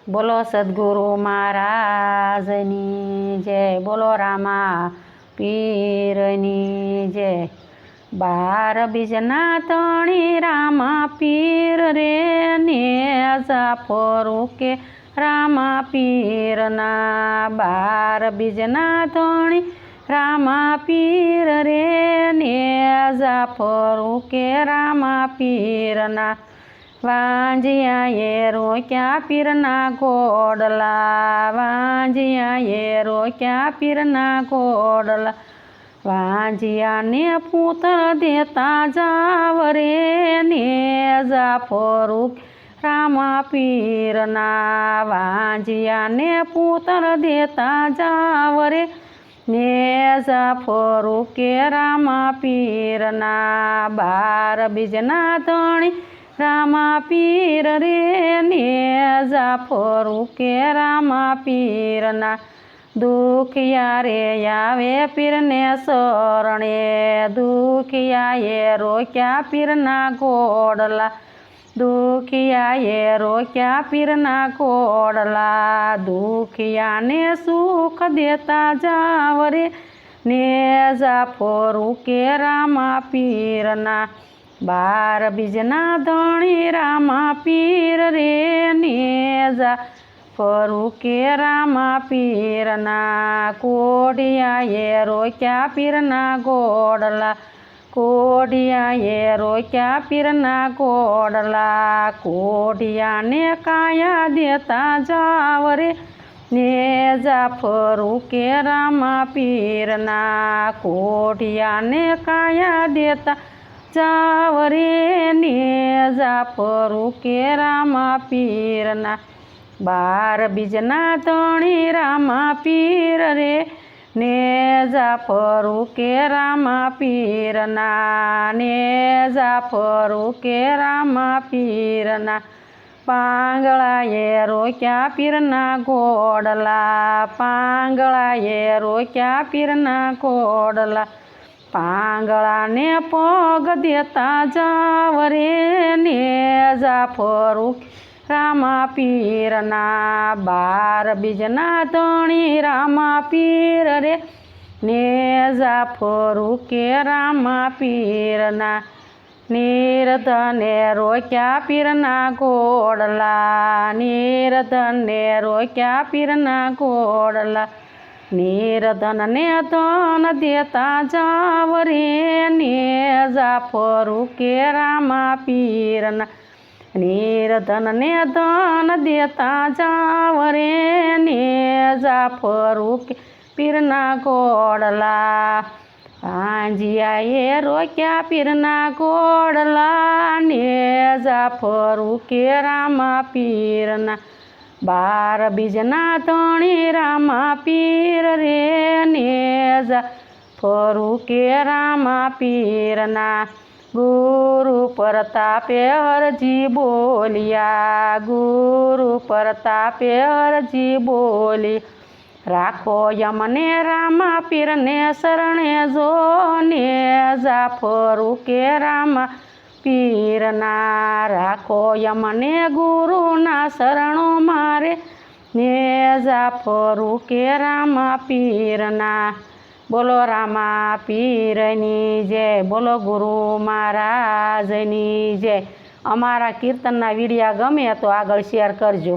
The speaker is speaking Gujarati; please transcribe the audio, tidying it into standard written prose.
બોલો સદગુરુ મહારાજની જય, બોલો રામા પીરની જય। 12 બીજના તણી રામા પીર રે ને જાફરું કે રામા પીરના। 12 બીજના તણી રામા પીર રે ને જાફરું કે રામા પીરના। વાંજિયાએ રોક્યા પીરના ઘોડલા, વાંજિયાએ રોક્યા પીરના ઘોડલા। વાંજિયાને પુત્ર દેતા જાવ રે ને જાફરું રામા પીરના। વાંજિયાને પુત્ર દેતા જાવ રે ને જાફરું કે રામા પીરના। 12 બીજના ધણી રામા પીર રે ને જાફરું કે રામા પીરના। દુખિયા રે આવે પીરને શરણે, દુખિયાએ રોક્યા પીરના ઘોડલા, દુખિયાએ રોક્યા પીરના ઘોડલા। દુખિયાને સુખ દેતા જાવ રે ને જાફરું કે રામા પીરના। 12 બીજના ધણી રામા પીર રે ને જાફરું કે રામા પીરના। કોઢિયાએ રોક્યા પીરના ઘોડલા, કોઢિયાએ રોક્યા પીરના ઘોડલા। કોઢિયાને કાયા દેતા જાવ રે ને જાફરું કે રામા પીરના। કોઢિયાને કાયા દેતા જાવ રે ને જાફરું કે રામા પીરના। 12 બીજના ધણી રામા પીર રે ને જાફરું કે રામા પીરના, ને જાફરું કે રામા પીરના। પાંગળાએ રોક્યા પીરના ઘોડલા, પાંગળાએ રોક્યા પીરના ઘોડલા। પાંગળાને પગ દેતા જાવ રે ને જાફરું રામા પીરના। 12 બીજના ધણી રામા પીર રે ને જાફરું કે રામા પીરના। નિર્ધને રોક્યા પીરના ઘોડલા, નિર્ધને રોક્યા પીરના ઘોડલા। નિર્ધનને ધન દેતા જાવ રે ને જાફરું કે રામા પીરના। નિર્ધનને ધન દેતા જાવ રે ને જાફરું કે પીરના ઘોડલા। વાંજિયાએ રોક્યા પીરના ઘોડલા ને જાફરું કે રામા પીરના। 12 બીજના ધણી રામા પીર રે ને જાફરું કે રામા પીરના। ગુરુ પ્રતાપે અરજી બોલ્યા, ગુરુ પ્રતાપે અરજી બોલી। રાખો યમને રામા પીરને શરણે જો ને જાફરું કે રામા પીરના। રાખો યમને ગુરુના શરણો મારે ને જાફરું કે રામા પીરના। બોલો રામા પીરની જય, બોલો ગુરુ મહારાજની જય। અમારા કીર્તનના વિડીયા ગમે તો આગળ શેર કરજો।